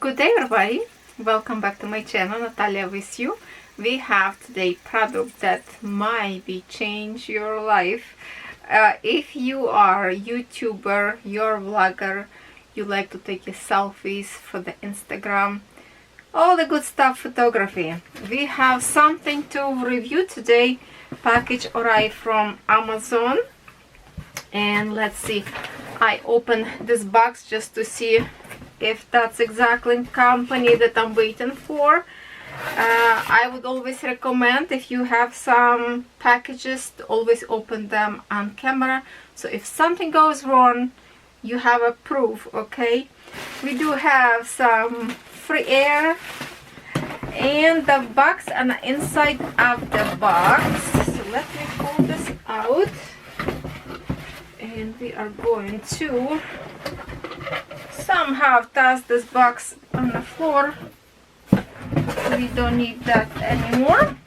Good day everybody, welcome back to my channel, Natalia with you. We have today product that might be change your life. If you are a YouTuber, you're a vlogger, you like to take your selfies for the Instagram, all the good stuff, photography. We have something to review today. Package arrived from Amazon, and let's see, I open this box just to see if that's exactly company that I'm waiting for. I would always recommend, if you have some packages, to always open them on camera, so if something goes wrong you have a proof. Okay, we do have some free air and the box on the inside of the box. So let me pull this out and we are going to somehow toss this box on the floor. We don't need that anymore.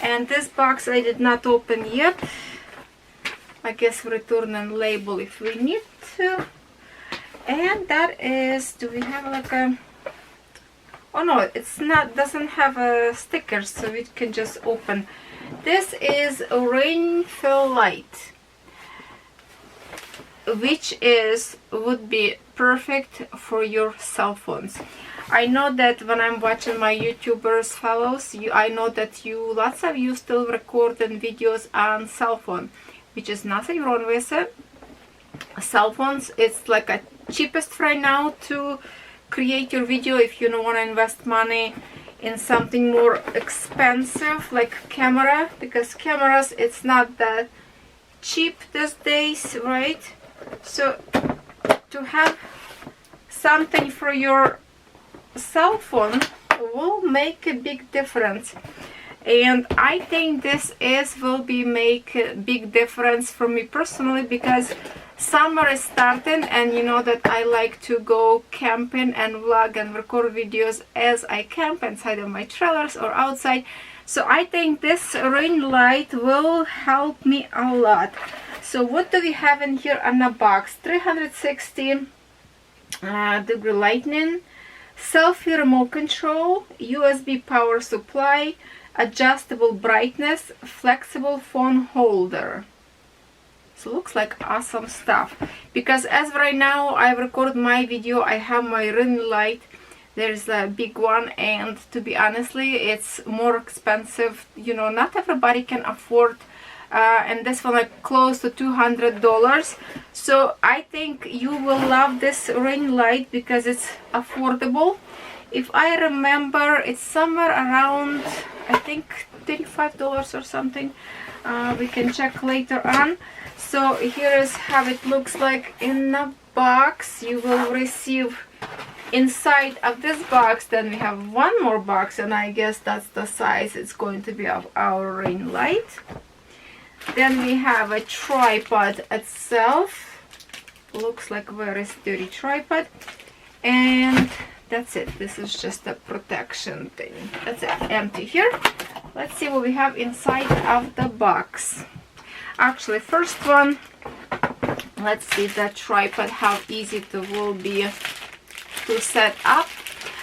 And this box I did not open yet. I guess return and label if we need to. And that is, do we have like a, oh no, it's not, doesn't have a sticker, so we can just open. This is a rain fill light, which would be perfect for your cell phones. I know that when I'm watching my YouTubers fellows, I know that lots of you still recording videos on cell phone, which is nothing wrong with it. Cell phones, it's like a cheapest right now to create your video if you don't want to invest money in something more expensive like camera, because cameras, it's not that cheap these days, right? So to have something for your cell phone will make a big difference, and I think this will make a big difference for me personally, because summer is starting and you know that I like to go camping and vlog and record videos as I camp inside of my trailers or outside. So I think this rain light will help me a lot. So what do we have in here on the box? 360 degree lightning, selfie remote control, USB power supply, adjustable brightness, flexible phone holder. So looks like awesome stuff, because as right now I record my video, I have my ring light. There's a big one, and to be honestly, it's more expensive. You know, not everybody can afford, and this one like close to $200. So I think you will love this ring light because it's affordable. If I remember, it's somewhere around, I think, $35 or something. We can check later on. So here is how it looks like in the box. You will receive inside of this box, then we have one more box, and I guess that's the size it's going to be of our ring light. Then we have a tripod itself. Looks like a very sturdy tripod, and that's it. This is just a protection thing. That's it, empty here. Let's see what we have inside of the box. Actually, first one, let's see the tripod, how easy it will be to set up.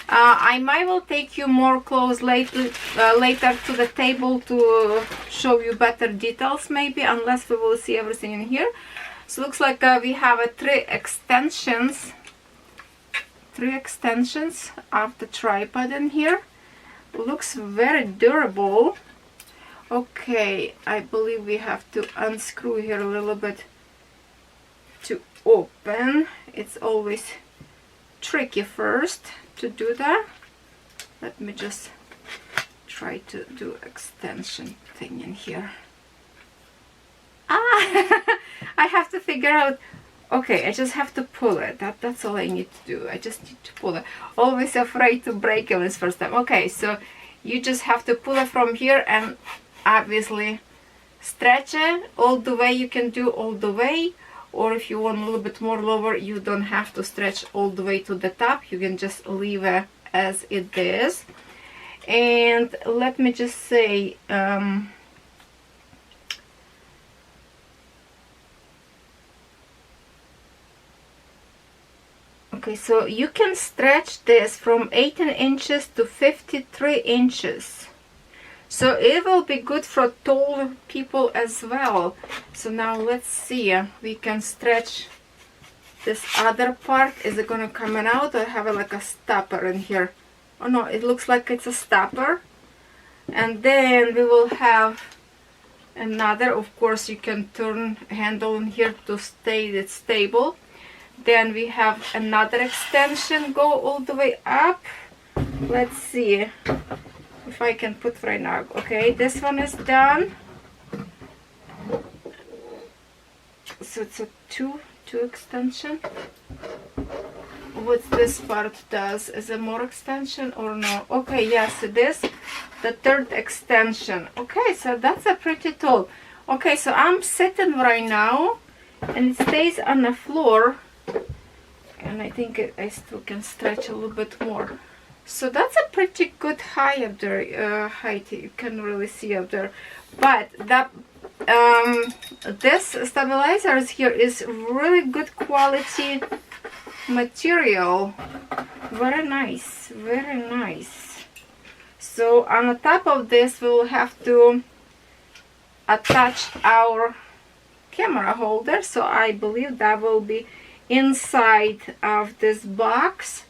I might will take you more close later to the table to show you better details, maybe, unless we will see everything in here. So looks like we have three extensions of the tripod in here. Looks very durable. Okay, I believe we have to unscrew here a little bit to open. It's always tricky first to do that. Let me just try to do extension thing in here. I have to figure out. Okay, I just have to pull it. That's all I need to do. I just need to pull it. Always afraid to break it this first time. Okay, so you just have to pull it from here and obviously stretch it all the way you can do, all the way. Or if you want a little bit more lower, you don't have to stretch all the way to the top. You can just leave it as it is. And let me just say, Okay, so you can stretch this from 18 inches to 53 inches. So it will be good for tall people as well. So now let's see. We can stretch this other part. Is it gonna come out or have like a stopper in here? Oh no, it looks like it's a stopper. And then we will have another, of course you can turn handle in here to stay it stable. Then we have another extension go all the way up. Let's see if I can put right now. Okay, this one is done. So it's a two extension. What this part does, is it more extension or no? Okay, yes it is. The third extension. Okay, so that's a pretty tall. Okay, so I'm sitting right now and it stays on the floor, and I think I still can stretch a little bit more. So that's a pretty good height up there. Height you can really see up there. But that this stabilizers here is really good quality material. Very nice, very nice. So on the top of this we will have to attach our camera holder, so I believe that will be inside of this box.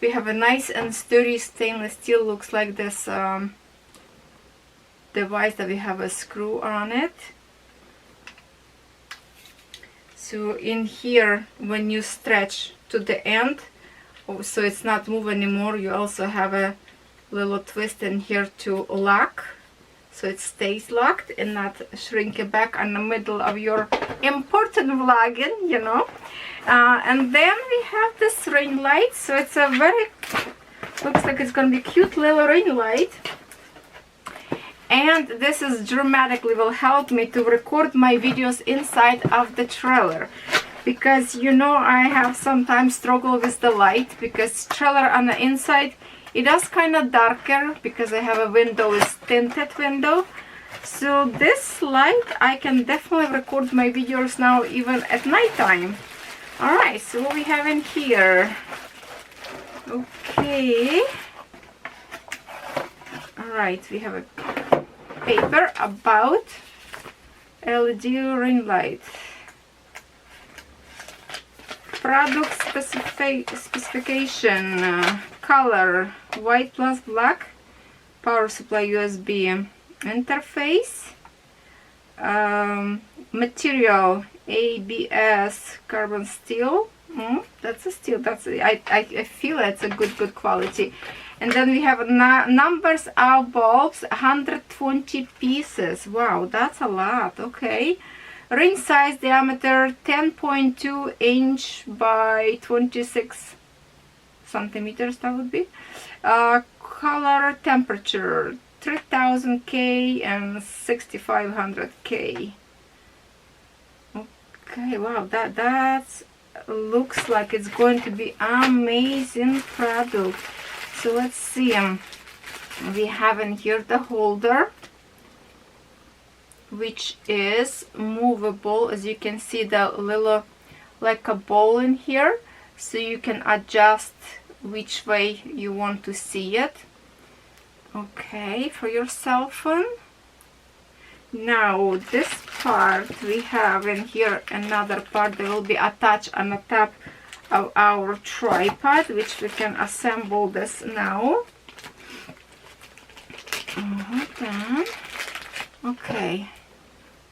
We have a nice and sturdy stainless steel, looks like this device that we have a screw on it. So in here, when you stretch to the end, so it's not move anymore, you also have a little twist in here to lock, so it stays locked and not shrink it back in the middle of your important vlogging, you know. And then we have this ring light. So it's a very, looks like it's gonna be cute little ring light, and this is dramatically will help me to record my videos inside of the trailer, because you know I have sometimes struggle with the light, because trailer on the inside it does kind of darker because I have a window, is tinted window. So this light I can definitely record my videos now even at night time. Alright, so what we have in here? Okay. Alright, we have a paper about LED ring light. Product specification, color white plus black, power supply USB interface, material ABS carbon steel. That's a steel. That's I feel it's a good quality. And then we have numbers of bulbs, 120 pieces. Wow, that's a lot. Okay. Ring size, diameter 10.2 inch by 26 centimeters, that would be. Color, temperature 3000 K and 6500 K. Okay, wow, that looks like it's going to be amazing product. So let's see. We have in here the holder, which is movable. As you can see, the little like a ball in here, so you can adjust which way you want to see it. Okay, for your cell phone. Now this part we have in here, another part that will be attached on the top of our tripod, which we can assemble this now. Done. Okay,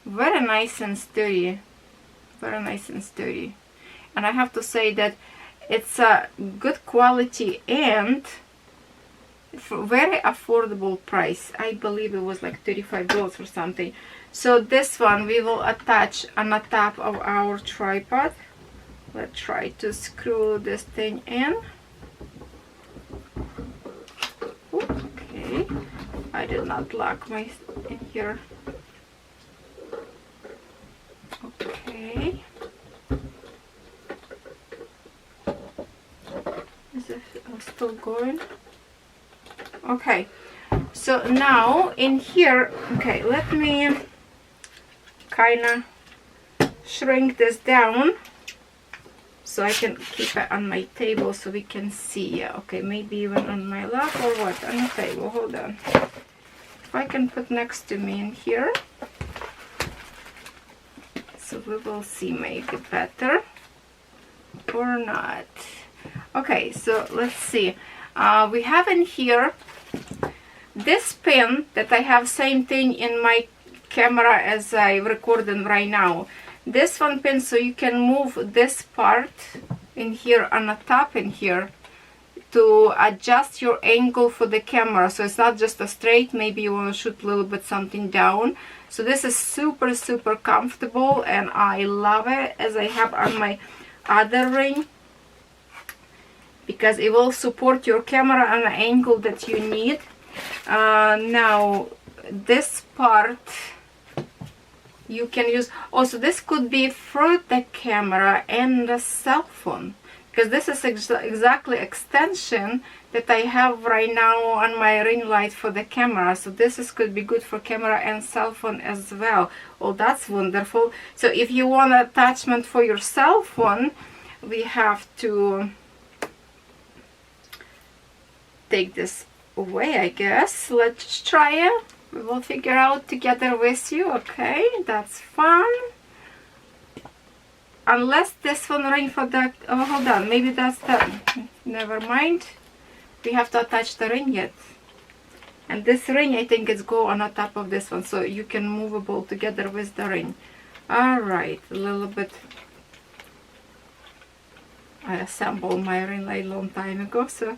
very nice and sturdy, very nice and sturdy. And I have to say that it's a good quality and for very affordable price. I believe it was like $35 or something. So this one we will attach on the top of our tripod. Let's try to screw this thing in. Okay, I did not lock my in here. Okay. Is it still going? Okay, so now in here, okay, let me kind of shrink this down so I can keep it on my table so we can see. Yeah, okay, maybe even on my lap or what, on the table. Hold on. If I can put next to me in here, so we will see maybe better or not. Okay, so let's see. We have in here this pin that I have same thing in my camera as I recording right now. This one pin, so you can move this part in here on the top in here to adjust your angle for the camera, so it's not just a straight, maybe you want to shoot a little bit something down. So this is super comfortable and I love it, as I have on my other ring, because it will support your camera on the angle that you need. Now this part you can use also, this could be for the camera and the cell phone, because this is exactly extension that I have right now on my ring light for the camera. So this could be good for camera and cell phone as well. Oh, that's wonderful. So if you want an attachment for your cell phone, we have to take this away, I guess. Let's try it. We will figure out together with you. Okay, that's fun. Unless this one ring for the, oh, hold on, maybe that's the, never mind. We have to attach the ring yet. And this ring, I think it's go on the top of this one, so you can movable together with the ring. Alright, a little bit. I assembled my ring light a long time ago, so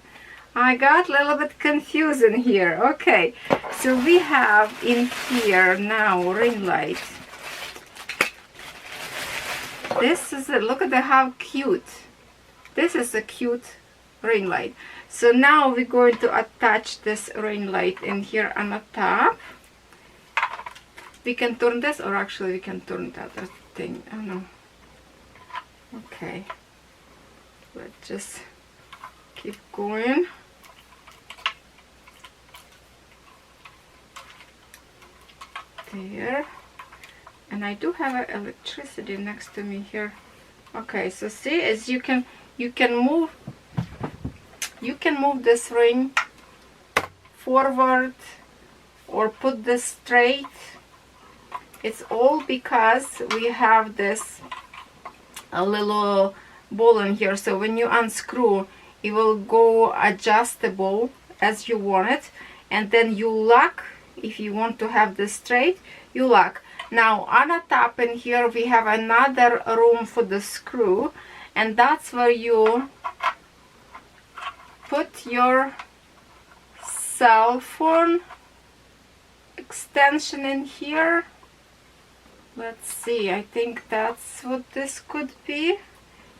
I got a little bit confusing here. Okay, so we have in here now ring light. This is it. Look at how cute. This is a cute ring light. So now we're going to attach this ring light in here on the top. We can turn this, or actually we can turn the other thing. Oh no. Okay. Let's just keep going. There. And I do have electricity next to me here. Okay, so see, as you can move this ring forward or put this straight. It's all because we have this a little ball in here, so when you unscrew it will go adjustable as you want it, and then you lock. If you want to have this straight, you lock. Now on the top in here we have another room for the screw, and that's where you put your cell phone extension in here. Let's see, I think that's what this could be,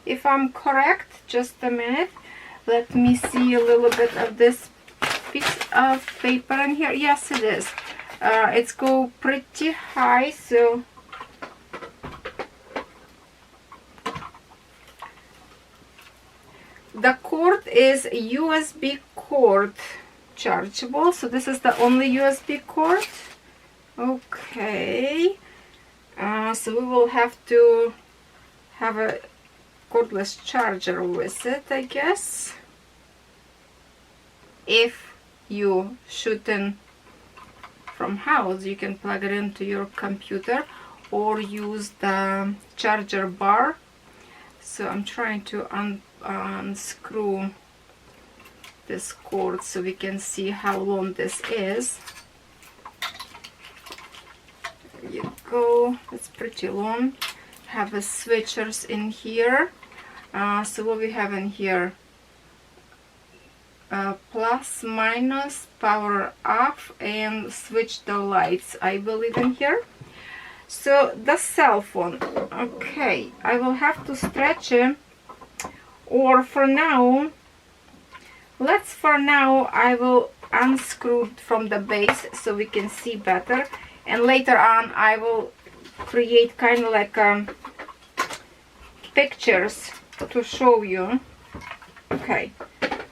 if I'm correct. Just a minute, let me see a little bit of this piece of paper in here. Yes, it is. It's go pretty high, so the cord is USB cord chargeable, so this is the only USB cord. Okay, so we will have to have a cordless charger with it, I guess, if you shooting from house. You can plug it into your computer or use the charger bar. So I'm trying to unscrew this cord so we can see how long this is. There you go, it's pretty long. Have a switchers in here. So what we have in here, plus minus, power off, and switch the lights, I believe, in here. So the cell phone, okay, I will have to stretch it, or for now I will unscrew it from the base so we can see better, and later on I will create kind of like pictures to show you. Okay,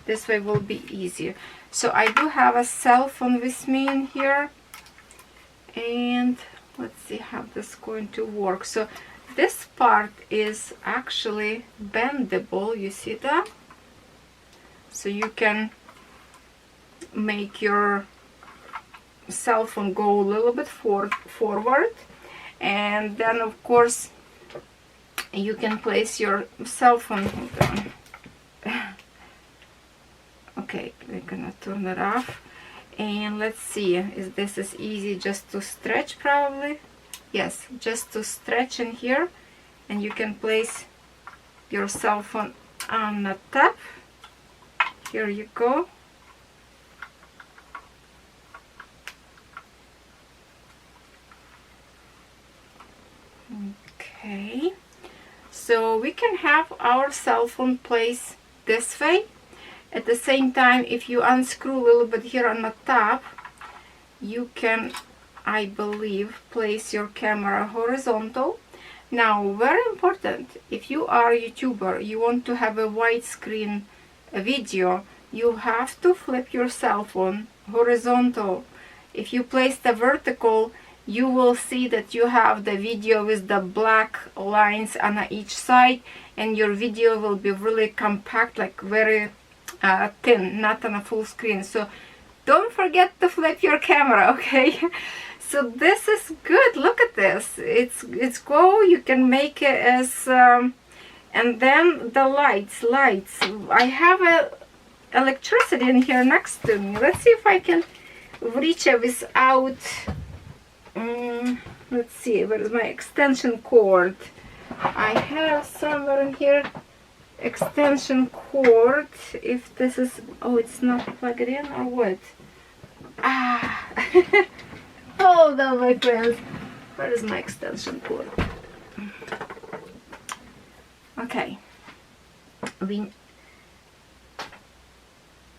this way will be easier. So I do have a cell phone with me in here, and let's see how this is going to work. So this part is actually bendable, you see that? So you can make your cell phone go a little bit forward, and then of course you can place your cell phone. Hold on. Okay, we're gonna turn it off, and let's see, is this is easy just to stretch? Probably yes, just to stretch in here, and you can place your cell phone on the top. Here you go. Okay, so we can have our cell phone placed this way. At the same time, if you unscrew a little bit here on the top, you can, I believe, place your camera horizontal. Now, very important, if you are a YouTuber, you want to have a widescreen video, you have to flip your cell phone horizontal. If you place the vertical, you will see that you have the video with the black lines on each side, and your video will be really compact, like very thin, not on a full screen. So don't forget to flip your camera, okay? So this is good. Look at this. It's cool. You can make it as and then the lights. I have a electricity in here next to me. Let's see if I can reach it without. Let's see, where is my extension cord? I have somewhere in here extension cord. If this is, oh, it's not plugged in or what? Ah. Hold on, my friends. Where is my extension cord? Okay.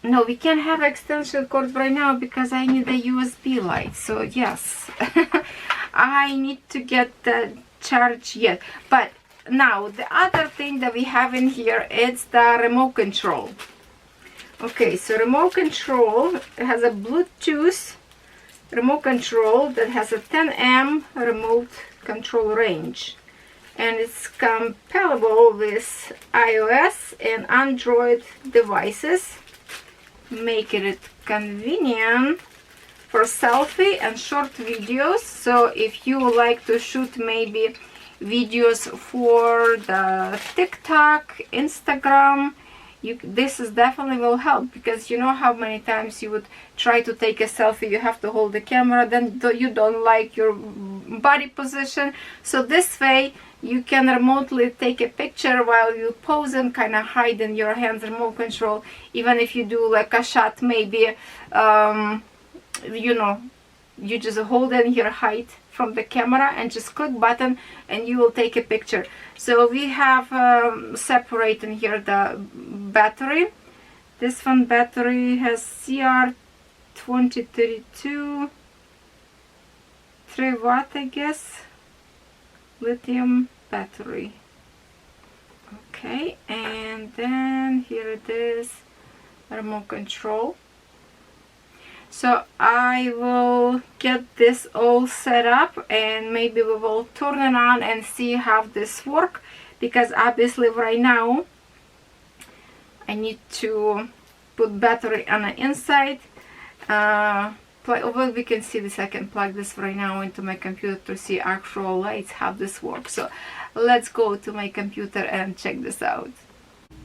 No, we can't have extension cord right now because I need a USB light. So yes, I need to get the charge yet. But now the other thing that we have in here is the remote control. Okay, so remote control has a Bluetooth remote control that has a 10 remote control range, and it's compatible with iOS and Android devices, making it convenient for selfie and short videos. So if you would like to shoot maybe videos for the TikTok, Instagram, this is definitely will help, because you know how many times you would try to take a selfie, you have to hold the camera, then you don't like your body position. So this way you can remotely take a picture while you pose and kind of hide in your hands remote control. Even if you do like a shot, maybe you know, you just hold in your height from the camera and just click button and you will take a picture. So we have separate in here the battery. This one battery has CR2032 3 watt, I guess, lithium battery. Okay, and then here it is, remote control. So I will get this all set up and maybe we will turn it on and see how this works, because obviously right now I need to put battery on the inside. Well, we can see this. I can plug this right now into my computer to see actual lights, how this works. So let's go to my computer and check this out.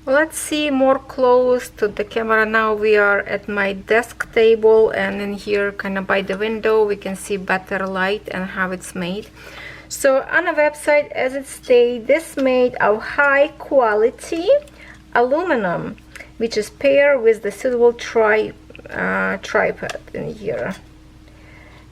Let's see more close to the camera. Now we are at my desk table, and in here kind of by the window we can see better light and how it's made. So on the website, as it states, this made of high quality aluminum, which is paired with the suitable tripod in here,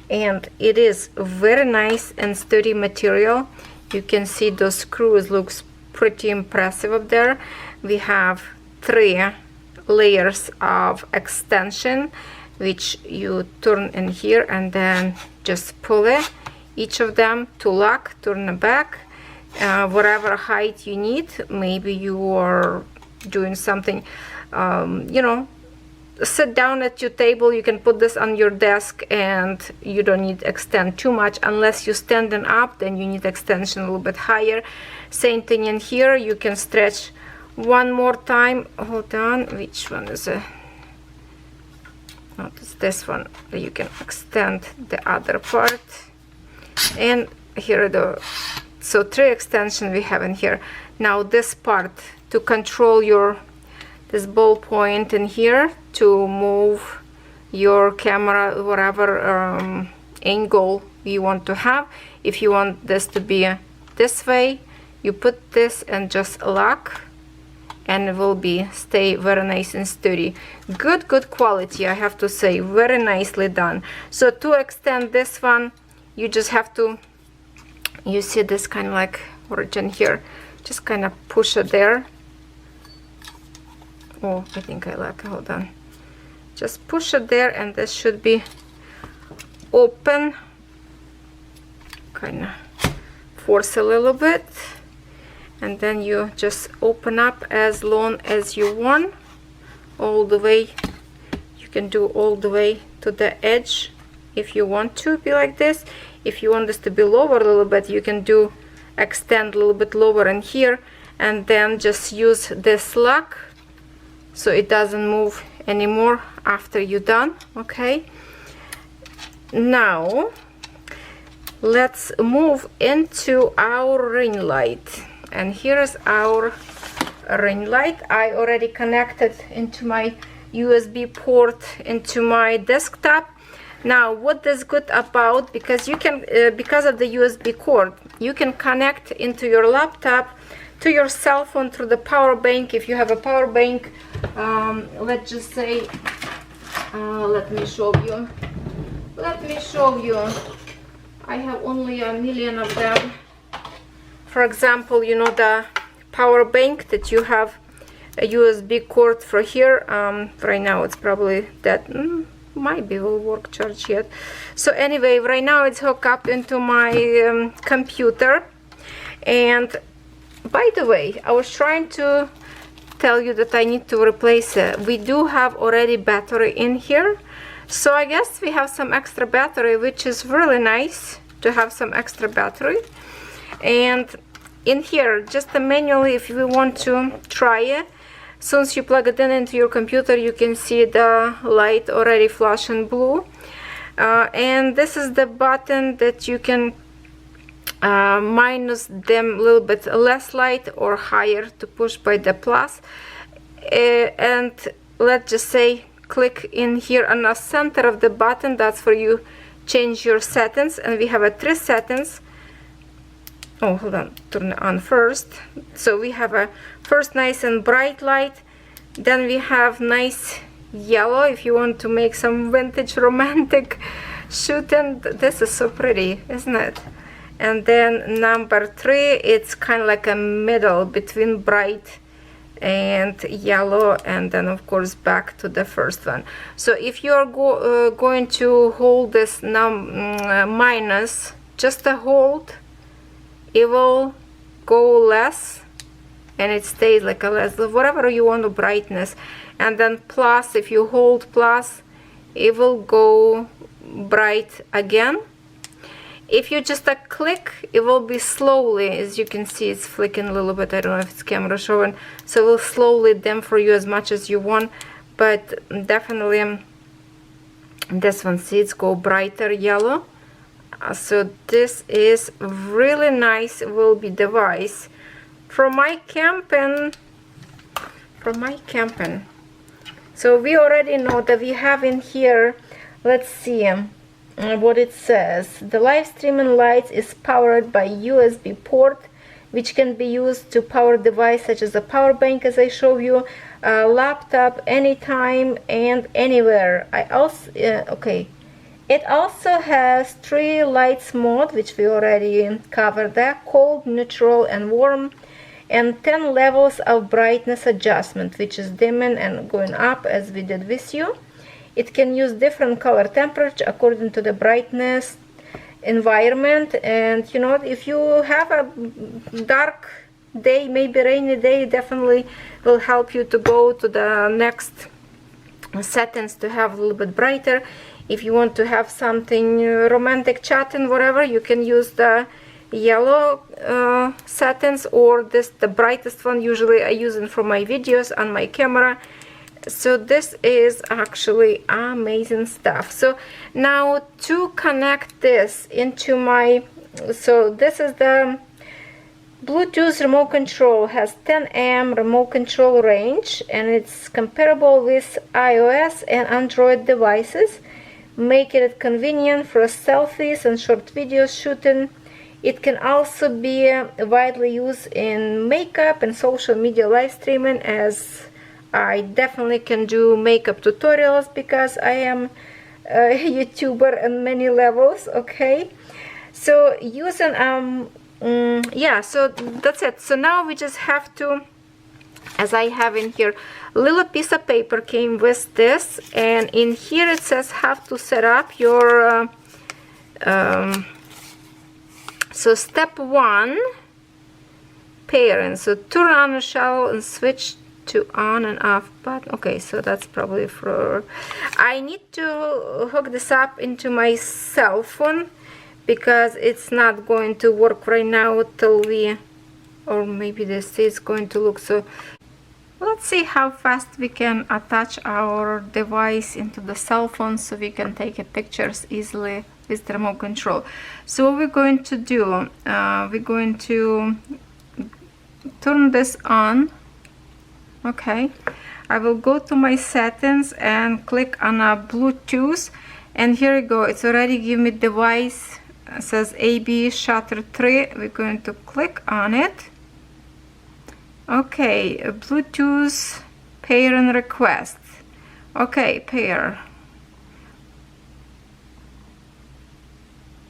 and it is very nice and sturdy material. You can see those screws, looks pretty impressive up there. We have 3 layers of extension, which you turn in here and then just pull it, each of them to lock, turn it back, whatever height you need. Maybe you are doing something, you know, sit down at your table, you can put this on your desk and you don't need to extend too much. Unless you're standing up, then you need extension a little bit higher. Same thing in here, you can stretch one more time. Hold on, which one is it? Oh, it's this one. You can extend the other part. And here are the, so 3 extensions we have in here. Now this part, to control your, this ball point in here, to move your camera whatever angle you want to have. If you want this to be this way, you put this and just lock, and it will be stay very nice and sturdy. Good quality, I have to say, very nicely done. So to extend this one, you just have to, you see this kind of like origin here, just kind of push it there. Oh, I think I like, hold on, just push it there, and this should be open. Kind of force a little bit, and then you just open up as long as you want, all the way. You can do all the way to the edge if you want to be like this. If you want this to be lower a little bit, you can do extend a little bit lower in here, and then just use this lock so it doesn't move anymore after you're done. Okay, now let's move into our ring light. And here's our ring light. I already connected into my USB port into my desktop. Now what is good about, because you can because of the USB cord, you can connect into your laptop to your cell phone through the power bank. If you have a power bank, let's just say let me show you, I have only a million of them. For example, you know, the power bank that you have a USB cord for here. Right now it's probably that might be will work charge yet. So anyway, right now it's hooked up into my computer. And by the way, I was trying to tell you that I need to replace it. We do have already battery in here, so I guess we have some extra battery, which is really nice to have some extra battery. And in here, just manually, if you want to try it, since you plug it in into your computer, you can see the light already flashing blue. And this is the button that you can minus them a little bit less light or higher to push by the plus. And let's just say click in here on the center of the button. That's for you change your settings, and we have a 3 settings. Oh, hold on, turn it on first. So we have a first nice and bright light, then we have nice yellow if you want to make some vintage romantic shooting. This is so pretty, isn't it? And then number 3, it's kind of like a middle between bright and yellow, and then of course back to the first one. So if you're going to hold this minus, just a hold, it will go less, and it stays like a less, whatever you want the brightness. And then plus, if you hold plus, it will go bright again. If you just click, it will be slowly, as you can see, it's flicking a little bit. I don't know if it's camera showing, so it will slowly dim for you as much as you want. But definitely this one, see, it's go brighter yellow. So this is really nice, will be device for my camping. So we already know that we have in here, let's see what it says. The live streaming lights is powered by USB port, which can be used to power device such as a power bank, as I show you, a laptop, anytime and anywhere. I also okay, it also has 3 lights mode, which we already covered that: cold, neutral and warm, and 10 levels of brightness adjustment, which is dimming and going up as we did with you. It can use different color temperature according to the brightness environment. And you know, if you have a dark day, maybe rainy day, definitely will help you to go to the next settings to have a little bit brighter. If you want to have something romantic chatting, whatever, you can use the yellow settings, or this, the brightest one usually I use it for my videos on my camera. So this is actually amazing stuff. So now to connect this into my, so this is the Bluetooth remote control, has 10 amp remote control range, and it's comparable with iOS and Android devices, making it convenient for selfies and short video shooting. It can also be widely used in makeup and social media live streaming, as I definitely can do makeup tutorials because I am a YouTuber on many levels. Okay, so using yeah, so that's it. So now we just have to, as I have in here, a little piece of paper came with this, and in here it says how to set up your so step 1, pairing. So turn on the shell and switch to on and off button. Okay, so that's probably for, I need to hook this up into my cell phone because it's not going to work right now till we, or maybe this is going to look. So let's see how fast we can attach our device into the cell phone so we can take pictures easily with the remote control. So what we're going to do, we're going to turn this on. Okay, I will go to my settings and click on a Bluetooth, and here we go. It's already give me device. It says AB shutter 3. We're going to click on it. Okay, Bluetooth pairing request. Okay, pair.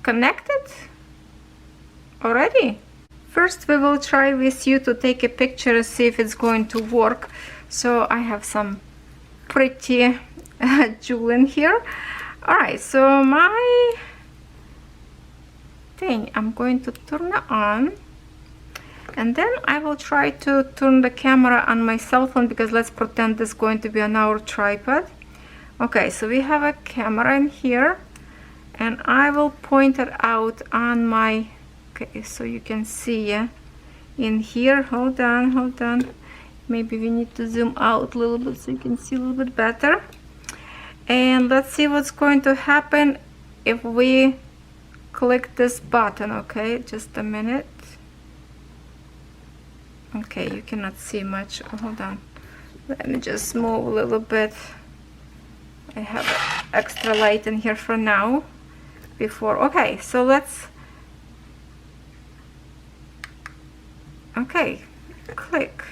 Connected already. First we will try with you to take a picture and see if it's going to work. So I have some pretty jewel in here. Alright, so my thing, I'm going to turn it on, and then I will try to turn the camera on my cell phone, because let's pretend this is going to be on our tripod. Okay, so we have a camera in here, and I will point it out on my, okay, so you can see in here. Hold on, maybe we need to zoom out a little bit so you can see a little bit better. And let's see what's going to happen if we click this button. Okay, just a minute. Okay, you cannot see much. Oh, hold on, let me just move a little bit. I have extra light in here for now. Before, okay, so let's, okay, click.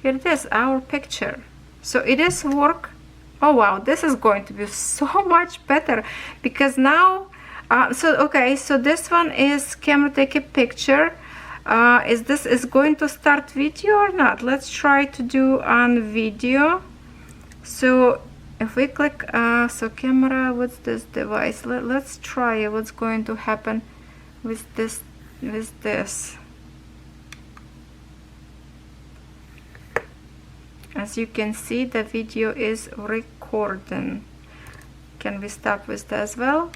Here it is, our picture. So it is work. Oh wow, this is going to be so much better, because now so okay, so this one is camera take a picture. Is this is going to start video or not? Let's try to do on video. So if we click so camera, what's this device? Let's try what's going to happen with this, As you can see, the video is recording. Can we stop with that as well?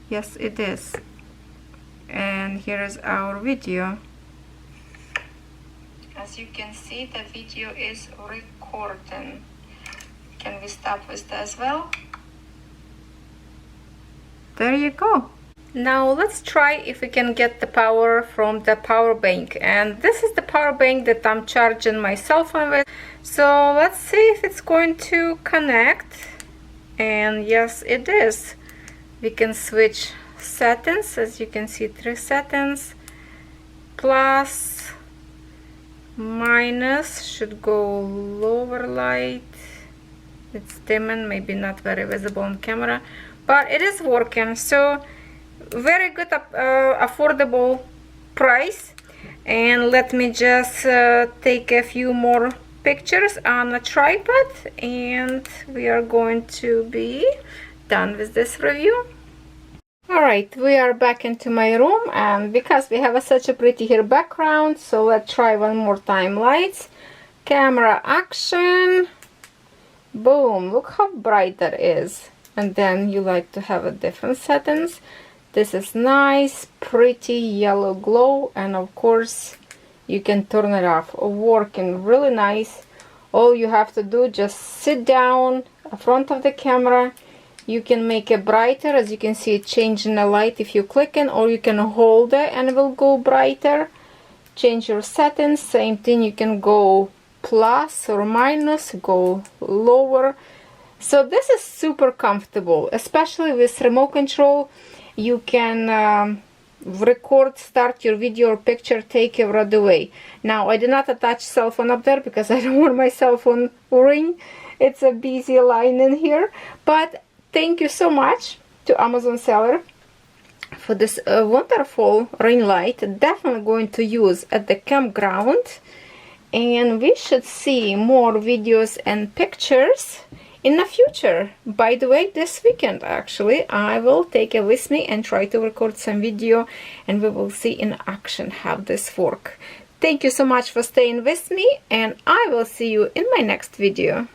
Yes, it is. And here is our video. As you can see, the video is recording. Can we stop with that as well? There you go. Now let's try if we can get the power from the power bank. And this is the power bank that I'm charging my cell phone with. So let's see if it's going to connect. And yes, it is. We can switch settings. As you can see, 3 settings. Plus, minus, should go lower light. It's dimming, maybe not very visible on camera, but it is working. So very good, affordable price. And let me just take a few more pictures on a tripod, and we are going to be done with this review. Alright, we are back into my room, and because we have such a pretty here background, so let's try one more time. Lights, camera, action, Boom, look how bright that is. And then you like to have a different settings. This is nice, pretty yellow glow, and of course you can turn it off. Working really nice. All you have to do, just sit down in front of the camera. You can make it brighter, as you can see it changing the light if you click it, or you can hold it and it will go brighter. Change your settings, same thing, you can go plus or minus, go lower. So this is super comfortable, especially with remote control. You can record, start your video or picture, take it right away. Now I did not attach cell phone up there because I don't want my cell phone ring. It's a busy line in here. But thank you so much to Amazon seller for this wonderful ring light. Definitely going to use at the campground, and we should see more videos and pictures in the future. By the way, this weekend actually I will take it with me and try to record some video, and we will see in action how this works. Thank you so much for staying with me, and I will see you in my next video.